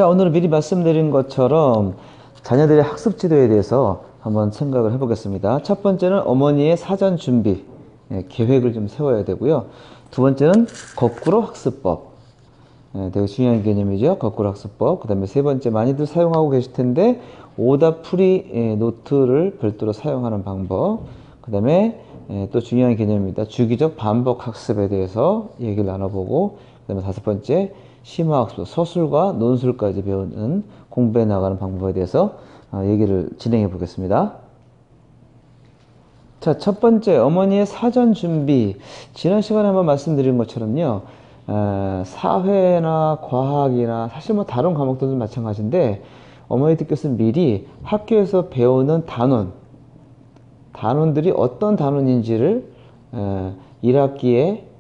자, 오늘은 미리 말씀드린 것처럼 자녀들의 학습 지도에 대해서 한번 생각을 해보겠습니다. 첫 번째는 어머니의 사전 준비, 계획을 좀 세워야 되고요. 두 번째는 거꾸로 학습법. 되게 중요한 개념이죠. 거꾸로 학습법. 그 다음에 세 번째, 많이들 사용하고 계실 텐데 오답풀이 노트를 별도로 사용하는 방법. 그 다음에 또 중요한 개념입니다. 주기적 반복 학습에 대해서 얘기를 나눠보고, 그 다음에 다섯 번째, 심화학습, 서술과 논술까지 배우는 공부해 나가는 방법에 대해서 얘기를 진행해 보겠습니다. 자, 첫 번째, 어머니의 사전 준비. 지난 시간에 한번 말씀드린 것처럼요, 사회나 과학이나 사실 뭐 다른 과목들도 마찬가지인데, 어머니들께서 미리 학교에서 배우는 단원들이 어떤 단원인지를 1학기에,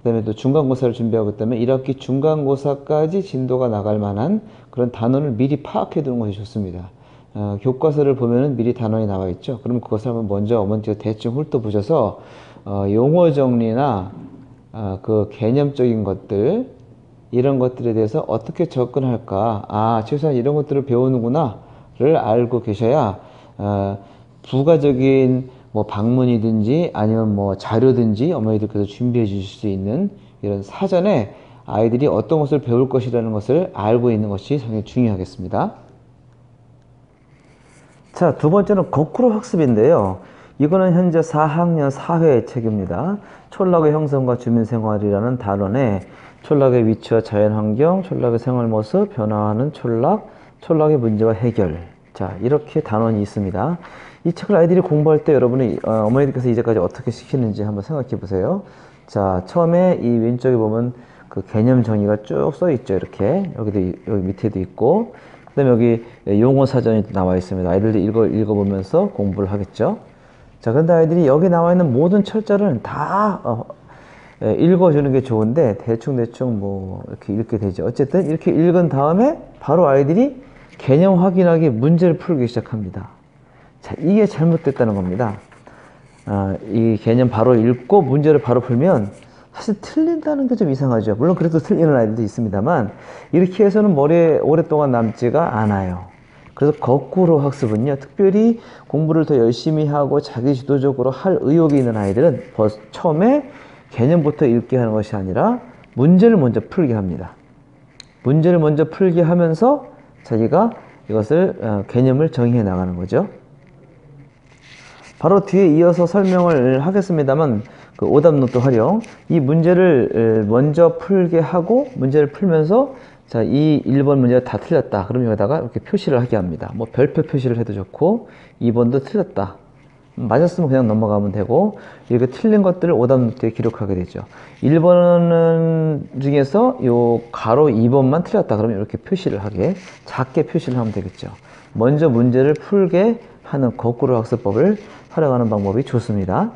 그 다음에 또 중간고사를 준비하고 있다면 1학기 중간고사까지 진도가 나갈 만한 그런 단원을 미리 파악해 두는 것이 좋습니다. 교과서를 보면은 미리 단원이 나와 있죠. 그러면 그것을 한번 먼저 어머니가 대충 훑어보셔서 용어 정리나 그 개념적인 것들, 이런 것들에 대해서 어떻게 접근할까, 최소한 이런 것들을 배우는구나를 알고 계셔야 부가적인 뭐 방문이든지 아니면 뭐 자료든지 어머니들께서 준비해 주실 수 있는 이런 사전에 아이들이 어떤 것을 배울 것이라는 것을 알고 있는 것이 상당히 중요하겠습니다. 자, 두 번째는 거꾸로 학습인데요. 이거는 현재 4학년 4회 책입니다. 촌락의 형성과 주민생활이라는 단원에 촌락의 위치와 자연환경, 촌락의 생활모습, 변화하는 촌락, 촌락의 문제와 해결. 자, 이렇게 단원이 있습니다. 이 책을 아이들이 공부할 때 여러분이 어머니들께서 이제까지 어떻게 시키는지 한번 생각해 보세요. 자, 처음에 이 왼쪽에 보면 그 개념 정의가 쭉 써 있죠. 이렇게 여기 밑에도 있고, 그다음에 여기 용어 사전이 나와 있습니다. 아이들도 읽어보면서 공부를 하겠죠. 자, 그런데 아이들이 여기 나와 있는 모든 철자를 다 읽어주는 게 좋은데 대충 뭐 이렇게 읽게 되죠. 어쨌든 이렇게 읽은 다음에 바로 아이들이 개념 확인하기 문제를 풀기 시작합니다. 자, 이게 잘못됐다는 겁니다. 이 개념 바로 읽고 문제를 바로 풀면 사실 틀린다는 게 좀 이상하죠. 물론 그래도 틀리는 아이들도 있습니다만 이렇게 해서는 머리에 오랫동안 남지가 않아요. 그래서 거꾸로 학습은요, 특별히 공부를 더 열심히 하고 자기 주도적으로 할 의욕이 있는 아이들은 처음에 개념부터 읽게 하는 것이 아니라 문제를 먼저 풀게 합니다. 문제를 먼저 풀게 하면서 자기가 이것을 개념을 정의해 나가는 거죠. 바로 뒤에 이어서 설명을 하겠습니다만 그 오답노트 활용, 이 문제를 먼저 풀게 하고 문제를 풀면서 자, 이 1번 문제가 다 틀렸다. 그럼 여기다가 이렇게 표시를 하게 합니다. 뭐 별표 표시를 해도 좋고 2번도 틀렸다. 맞았으면 그냥 넘어가면 되고 이렇게 틀린 것들을 오답노트에 기록하게 되죠. 1번 중에서 요 가로 2번만 틀렸다. 그러면 이렇게 표시를 하게, 작게 표시를 하면 되겠죠. 먼저 문제를 풀게 하는 거꾸로 학습법을 활용하는 방법이 좋습니다.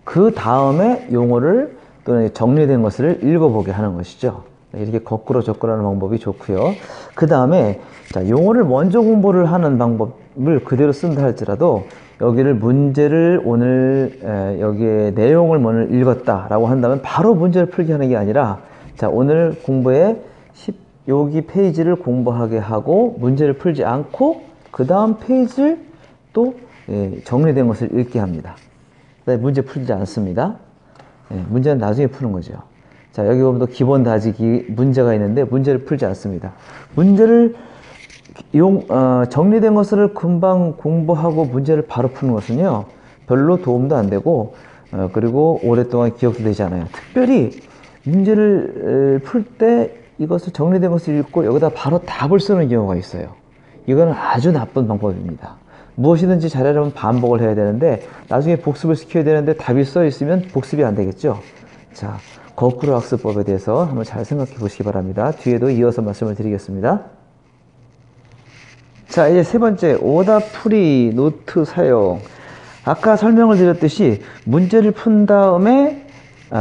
그 다음에 용어를 또는 정리된 것을 읽어보게 하는 것이죠. 이렇게 거꾸로 접근하는 방법이 좋고요. 그 다음에 자, 용어를 먼저 공부를 하는 방법을 그대로 쓴다 할지라도 여기를 문제를 오늘 여기에 내용을 먼저 읽었다라고 한다면 바로 문제를 풀게 하는 게 아니라 자, 오늘 공부에 여기 페이지를 공부하게 하고 문제를 풀지 않고 그 다음 페이지를 또 정리된 것을 읽게 합니다. 문제 풀지 않습니다. 문제는 나중에 푸는 거죠. 자, 여기 보면 또 기본 다지기 문제가 있는데 문제를 풀지 않습니다. 문제를 정리된 것을 금방 공부하고 문제를 바로 푸는 것은요, 별로 도움도 안 되고 그리고 오랫동안 기억도 되지 않아요. 특별히 문제를 풀 때 이것을 정리된 것을 읽고 여기다 바로 답을 쓰는 경우가 있어요. 이거는 아주 나쁜 방법입니다. 무엇이든지 잘하려면 반복을 해야 되는데 나중에 복습을 시켜야 되는데 답이 써 있으면 복습이 안 되겠죠. 자, 거꾸로 학습법에 대해서 한번 잘 생각해 보시기 바랍니다. 뒤에도 이어서 말씀을 드리겠습니다. 자, 이제 세 번째, 오답풀이 노트 사용. 아까 설명을 드렸듯이 문제를 푼 다음에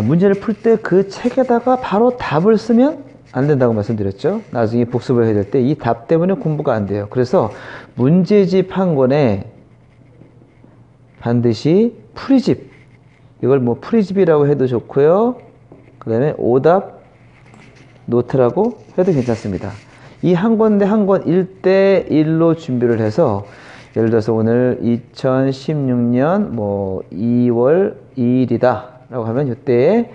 문제를 풀 때 그 책에다가 바로 답을 쓰면 안 된다고 말씀드렸죠. 나중에 복습을 해야 될 때 이 답 때문에 공부가 안 돼요. 그래서 문제집 한 권에 반드시 풀이집, 이걸 뭐 풀이집이라고 해도 좋고요. 그 다음에 오답 노트라고 해도 괜찮습니다. 이 한 권대 한 권 1대1로 준비를 해서 예를 들어서 오늘 2016년 뭐 2월 2일이다 라고 하면 이때에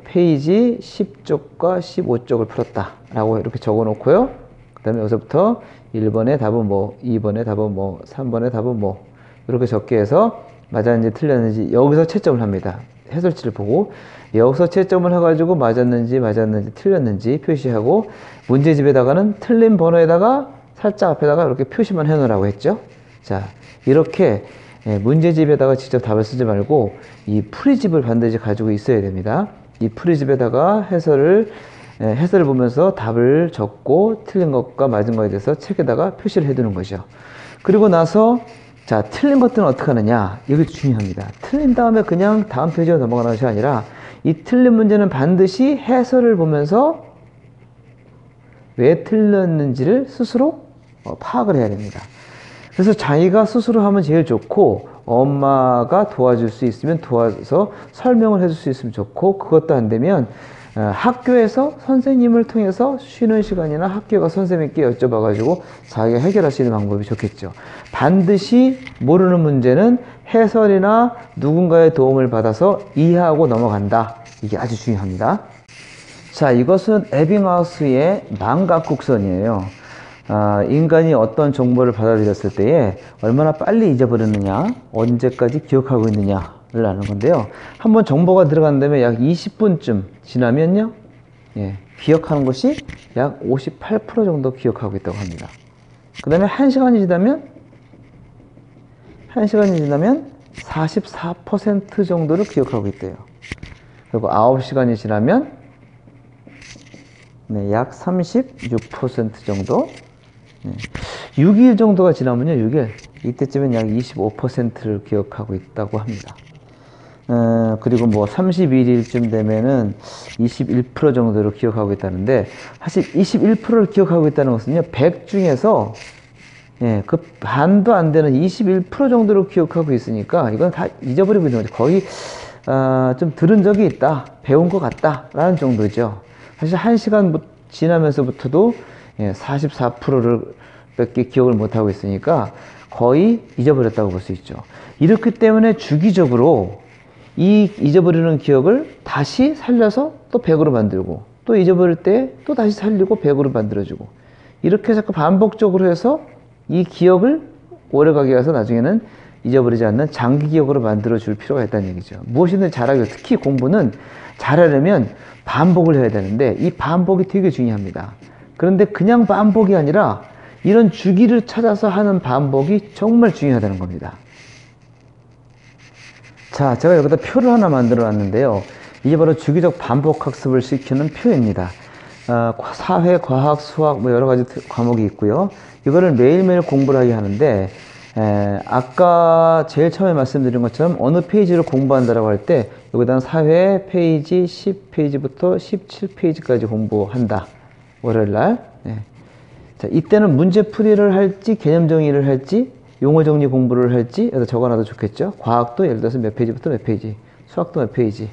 페이지 10쪽과 15쪽을 풀었다 라고 이렇게 적어 놓고요. 그 다음에 여기서부터 1번의 답은 뭐, 2번의 답은 뭐, 3번의 답은 뭐 이렇게 적게 해서 맞았는지 틀렸는지 여기서 채점을 합니다. 해설지를 보고 여기서 채점을 해가지고 맞았는지 틀렸는지 표시하고 문제집에다가는 틀린 번호에다가 살짝 앞에다가 이렇게 표시만 해 놓으라고 했죠. 자, 이렇게 문제집에다가 직접 답을 쓰지 말고 이 풀이집을 반드시 가지고 있어야 됩니다. 이 풀이집에다가 해설을 보면서 답을 적고 틀린 것과 맞은 것에 대해서 책에다가 표시를 해두는 거죠. 그리고 나서 자, 틀린 것들은 어떻게 하느냐? 이게 중요합니다. 틀린 다음에 그냥 다음 페이지로 넘어가는 것이 아니라 이 틀린 문제는 반드시 해설을 보면서 왜 틀렸는지를 스스로 파악을 해야 됩니다. 그래서 자기가 스스로 하면 제일 좋고 엄마가 도와줄 수 있으면 도와서 설명을 해줄 수 있으면 좋고 그것도 안 되면 학교에서 선생님을 통해서 쉬는 시간이나 학교가 선생님께 여쭤봐 가지고 자기가 해결할 수 있는 방법이 좋겠죠. 반드시 모르는 문제는 해설이나 누군가의 도움을 받아서 이해하고 넘어간다. 이게 아주 중요합니다. 자, 이것은 에빙하우스의 망각국선이에요. 인간이 어떤 정보를 받아들였을 때에 얼마나 빨리 잊어버렸느냐, 언제까지 기억하고 있느냐를 아는 건데요. 한번 정보가 들어간 다음에 약 20분쯤 지나면요, 기억하는 것이 약 58% 정도 기억하고 있다고 합니다. 그 다음에 1시간이 지나면 44% 정도를 기억하고 있대요. 그리고 9시간이 지나면 약 36% 정도, 6일 정도가 지나면요, 6일 이때쯤엔 약 25%를 기억하고 있다고 합니다. 그리고 뭐 31일쯤 되면은 21% 정도로 기억하고 있다는데, 사실 21%를 기억하고 있다는 것은요, 100 중에서 그 반도 안 되는 21% 정도로 기억하고 있으니까 이건 다 잊어버리고 있는 거죠. 거의 좀 들은 적이 있다, 배운 것 같다 라는 정도죠. 사실 1시간 지나면서부터도 44%를 밖에 기억을 못하고 있으니까 거의 잊어버렸다고 볼 수 있죠. 이렇기 때문에 주기적으로 이 잊어버리는 기억을 다시 살려서 또 100으로 만들고, 또 잊어버릴 때 또 다시 살리고 100으로 만들어주고, 이렇게 자꾸 반복적으로 해서 이 기억을 오래가게 해서 나중에는 잊어버리지 않는 장기 기억으로 만들어 줄 필요가 있다는 얘기죠. 무엇이든 잘하기, 특히 공부는 잘하려면 반복을 해야 되는데 이 반복이 되게 중요합니다. 그런데 그냥 반복이 아니라 이런 주기를 찾아서 하는 반복이 정말 중요하다는 겁니다. 자, 제가 여기다 표를 하나 만들어 놨는데요. 이게 바로 주기적 반복 학습을 시키는 표입니다. 사회, 과학, 수학 뭐 여러 가지 과목이 있고요. 이거를 매일매일 공부를 하게 하는데, 아까 제일 처음에 말씀드린 것처럼 어느 페이지를 공부한다라고 할 때 여기다 사회 페이지 10페이지부터 17페이지까지 공부한다. 월요일날. 자, 이때는 문제풀이를 할지 개념 정의를 할지 용어 정리 공부를 할지 여기다 적어놔도 좋겠죠. 과학도 예를 들어서 몇 페이지부터 몇 페이지, 수학도 몇 페이지.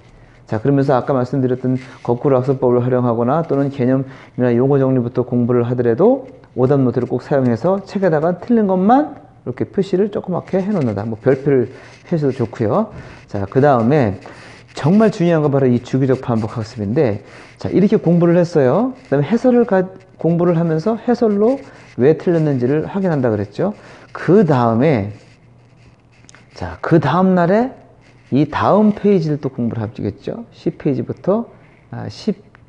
자, 그러면서 아까 말씀드렸던 거꾸로 학습법을 활용하거나 또는 개념이나 용어 정리부터 공부를 하더라도 오답 노트를 꼭 사용해서 책에다가 틀린 것만 이렇게 표시를 조그맣게 해놓는다. 뭐 별표를 해줘도 좋고요. 자, 그 다음에 정말 중요한 건 바로 이 주기적 반복 학습인데, 자, 이렇게 공부를 했어요. 그 다음에 해설을 공부를 하면서 해설로 왜 틀렸는지를 확인한다 그랬죠. 그 다음에, 자, 그 다음 날에 이 다음 페이지를 또 공부를 하겠죠. 10페이지부터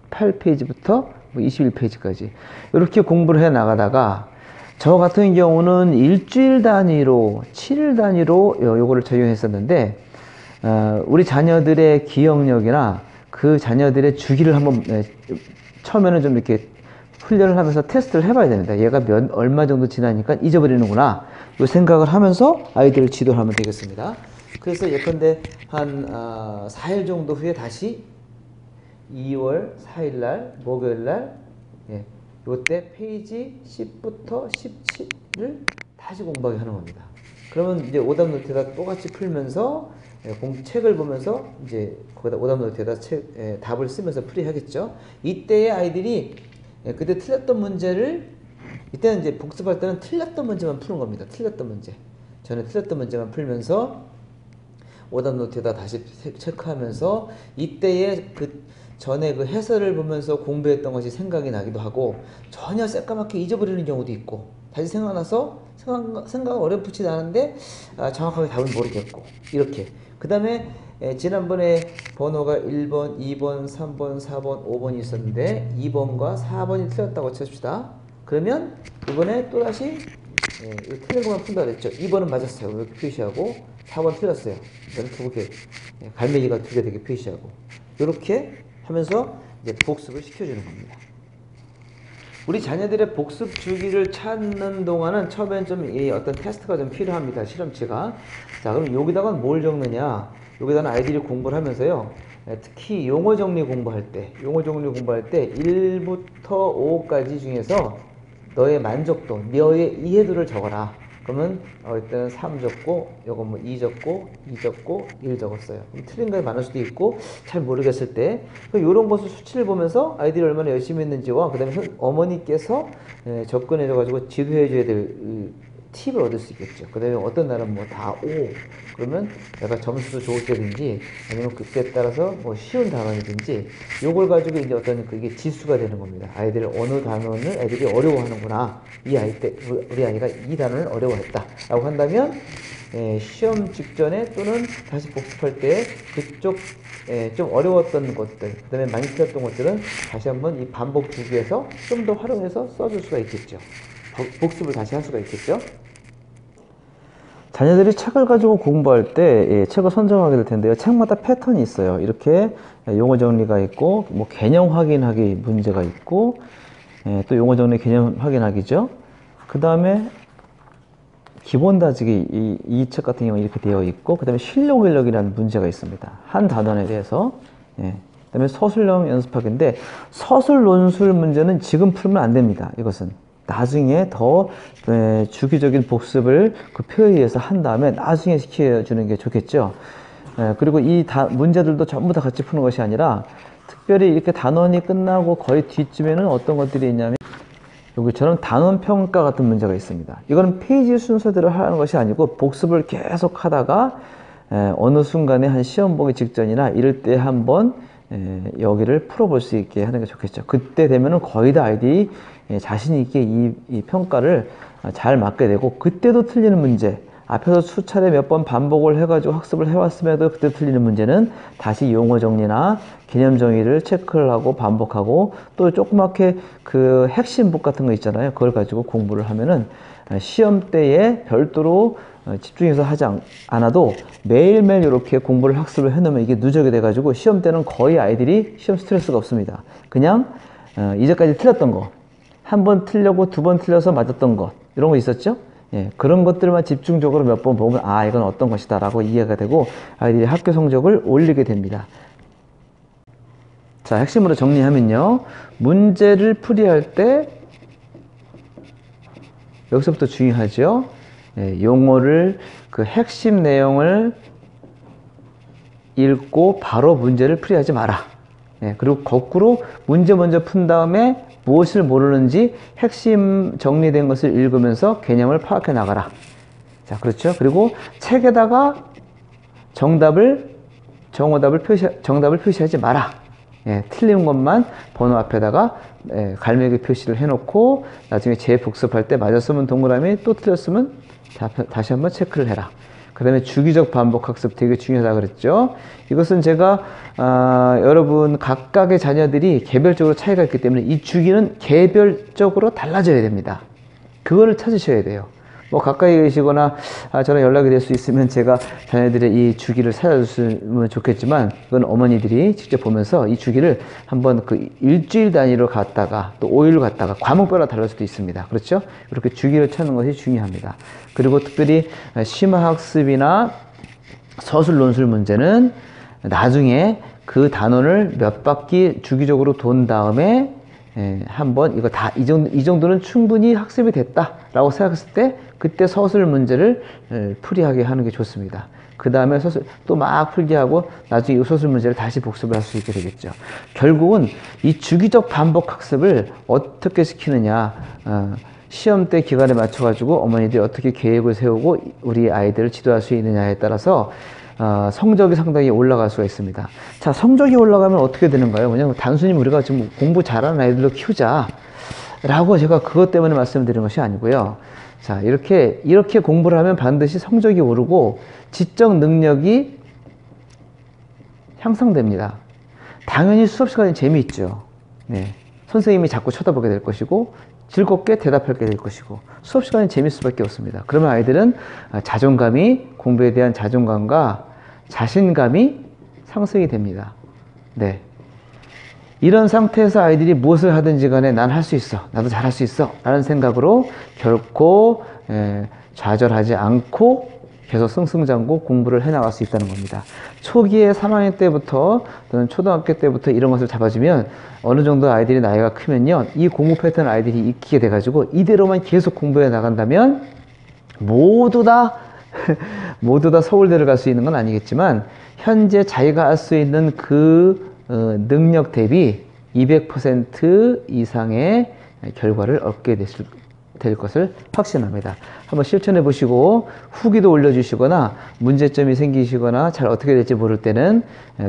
18페이지부터 21페이지까지 이렇게 공부를 해 나가다가, 저 같은 경우는 일주일 단위로 7일 단위로 요거를 적용했었는데, 우리 자녀들의 기억력이나 그 자녀들의 주기를 한번 처음에는 좀 이렇게 훈련을 하면서 테스트를 해봐야 됩니다. 얘가 얼마 정도 지나니까 잊어버리는구나, 이 생각을 하면서 아이들을 지도를 하면 되겠습니다. 그래서 예컨대 한 4일 정도 후에 다시 2월 4일날 목요일날 요때 페이지 10부터 17을 다시 공부하게 하는 겁니다. 그러면 이제 오답 노트에다 똑같이 풀면서 책을 보면서 이제 거기다 오답 노트에다 답을 쓰면서 풀이하겠죠. 이때의 아이들이 그때 틀렸던 문제를 이때는 이제 복습할 때는 틀렸던 문제만 푸는 겁니다. 틀렸던 문제. 전에 틀렸던 문제만 풀면서 오답 노트에다 다시 체크하면서 이때의 그 전에 그 해설을 보면서 공부했던 것이 생각이 나기도 하고 전혀 새까맣게 잊어버리는 경우도 있고 다시 생각나서 생각은 어렴풋이 나는데 정확하게 답은 모르겠고 이렇게 그 다음에 지난번에 번호가 1번, 2번, 3번, 4번, 5번이 있었는데 2번과 4번이 틀렸다고 칩시다. 그러면 이번에 또다시 틀린 것만 푼다 그랬죠. 2번은 맞았어요. 이렇게 표시하고 4번 틀렸어요. 두 개, 갈매기가 2개 되게 표시하고 이렇게 하면서 이제 복습을 시켜주는 겁니다. 우리 자녀들의 복습 주기를 찾는 동안은 처음엔 좀 어떤 테스트가 좀 필요합니다. 실험치가. 자, 그럼 여기다가 뭘 적느냐? 여기다는 아이들이 공부를 하면서요. 특히 용어 정리 공부할 때 1부터 5까지 중에서 너의 만족도, 너의 이해도를 적어라. 그러면 일단은 3 적고, 요거 뭐 2 적고, 2 적고, 1 적었어요. 그럼 틀린 게 많을 수도 있고, 잘 모르겠을 때, 이런 것을 수치를 보면서 아이들이 얼마나 열심히 했는지와, 그 다음에 어머니께서 접근해줘가지고 지도해줘야 될 팁을 얻을 수 있겠죠. 그 다음에 어떤 날은 뭐 다 5. 그러면 내가 점수도 좋을 때든지, 아니면 그때에 따라서 뭐 쉬운 단원이든지, 요걸 가지고 이제 어떤 그게 지수가 되는 겁니다. 아이들 어느 단원을 애들이 어려워하는구나. 우리 아이가 이 단원을 어려워했다. 라고 한다면, 시험 직전에 또는 다시 복습할 때 그쪽 좀 어려웠던 것들, 그 다음에 많이 틀렸던 것들은 다시 한번 이 반복 주기에서 좀 더 활용해서 써줄 수가 있겠죠. 복습을 다시 할 수가 있겠죠. 자녀들이 책을 가지고 공부할 때 책을 선정하게 될 텐데요. 책마다 패턴이 있어요. 이렇게 용어 정리가 있고 뭐 개념 확인하기 문제가 있고 또 용어 정리 개념 확인하기죠. 그 다음에 기본 다지기 이 책 같은 경우는 이렇게 되어 있고 그 다음에 실력 인력이라는 문제가 있습니다. 한 단원에 대해서. 그 다음에 서술형 연습하기인데 서술 논술 문제는 지금 풀면 안 됩니다. 이것은 나중에 더 주기적인 복습을 그 표에 의해서 한 다음에 나중에 시켜주는 게 좋겠죠. 그리고 이 문제들도 전부 다 같이 푸는 것이 아니라 특별히 이렇게 단원이 끝나고 거의 뒤쯤에는 어떤 것들이 있냐면 여기처럼 단원 평가 같은 문제가 있습니다. 이거는 페이지 순서대로 하는 것이 아니고 복습을 계속 하다가 어느 순간에 한 시험 보기 직전이나 이럴 때 한번 여기를 풀어볼 수 있게 하는 게 좋겠죠. 그때 되면은 거의 다 아이들이 자신 있게 이 평가를 잘 맞게 되고 그때도 틀리는 문제 앞에서 수차례 몇 번 반복을 해가지고 학습을 해왔음에도 그때 틀리는 문제는 다시 용어 정리나 개념 정의를 체크를 하고 반복하고 또 조그맣게 그 핵심북 같은 거 있잖아요. 그걸 가지고 공부를 하면은 시험 때에 별도로 집중해서 하지 않아도 매일매일 이렇게 공부를 학습을 해놓으면 이게 누적이 돼가지고 시험 때는 거의 아이들이 시험 스트레스가 없습니다. 그냥 이제까지 틀렸던 거 한 번 틀려고 2번 틀려서 맞았던 것 이런 거 있었죠? 그런 것들만 집중적으로 몇 번 보면 아 이건 어떤 것이다 라고 이해가 되고 아이들이 학교 성적을 올리게 됩니다. 자, 핵심으로 정리하면요. 문제를 풀이할 때 여기서부터 중요하죠. 용어를 그 핵심 내용을 읽고 바로 문제를 풀이하지 마라. 그리고 거꾸로 문제 먼저 푼 다음에 무엇을 모르는지 핵심 정리된 것을 읽으면서 개념을 파악해 나가라. 자, 그렇죠. 그리고 책에다가 정답을 표시하지 마라. 틀린 것만 번호 앞에다가 갈매기 표시를 해놓고 나중에 재복습할 때 맞았으면 동그라미 또 틀렸으면 다시 한번 체크를 해라. 그 다음에 주기적 반복 학습 되게 중요하다고 그랬죠. 이것은 제가 여러분 각각의 자녀들이 개별적으로 차이가 있기 때문에 이 주기는 개별적으로 달라져야 됩니다. 그거를 찾으셔야 돼요. 뭐 가까이 계시거나 저랑 연락이 될 수 있으면 제가 자녀들의 이 주기를 찾아줬으면 좋겠지만 그건 어머니들이 직접 보면서 이 주기를 한번 그 일주일 단위로 갔다가 또 5일 갔다가 과목별로 다를 수도 있습니다. 그렇죠? 이렇게 주기를 찾는 것이 중요합니다. 그리고 특별히 심화학습이나 서술 논술 문제는 나중에 그 단원을 몇 바퀴 주기적으로 돈 다음에 한번 이거 다 이 정도는 충분히 학습이 됐다라고 생각했을 때 그때 서술 문제를 풀이하게 하는 게 좋습니다. 그 다음에 서술 또 막 풀게 하고 나중에 이 서술 문제를 다시 복습을 할 수 있게 되겠죠. 결국은 이 주기적 반복 학습을 어떻게 시키느냐, 시험 때 기간에 맞춰 가지고 어머니들이 어떻게 계획을 세우고 우리 아이들을 지도할 수 있느냐에 따라서 성적이 상당히 올라갈 수가 있습니다. 자, 성적이 올라가면 어떻게 되는가요? 왜냐면 단순히 우리가 지금 공부 잘하는 아이들로 키우자 라고 제가 그것 때문에 말씀드린 것이 아니고요. 자, 이렇게 공부를 하면 반드시 성적이 오르고 지적 능력이 향상됩니다. 당연히 수업 시간이 재미있죠. 네. 선생님이 자꾸 쳐다보게 될 것이고 즐겁게 대답하게 될 것이고 수업 시간이 재미있을 수밖에 없습니다. 그러면 아이들은 자존감이, 공부에 대한 자존감과 자신감이 상승이 됩니다. 네. 이런 상태에서 아이들이 무엇을 하든지 간에 난 할 수 있어, 나도 잘할 수 있어 라는 생각으로 결코 좌절하지 않고 계속 승승장구 공부를 해나갈 수 있다는 겁니다. 초기에 3학년 때부터 또는 초등학교 때부터 이런 것을 잡아주면 어느 정도 아이들이 나이가 크면요, 이 공부 패턴 아이들이 익히게 돼가지고 이대로만 계속 공부해 나간다면 모두 다 서울대를 갈 수 있는 건 아니겠지만 현재 자기가 할 수 있는 그 능력 대비 200% 이상의 결과를 얻게 될 것을 확신합니다. 한번 실천해 보시고 후기도 올려주시거나 문제점이 생기시거나 잘 어떻게 될지 모를 때는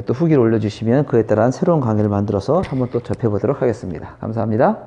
또 후기를 올려주시면 그에 따른 새로운 강의를 만들어서 한번 또 접해 보도록 하겠습니다. 감사합니다.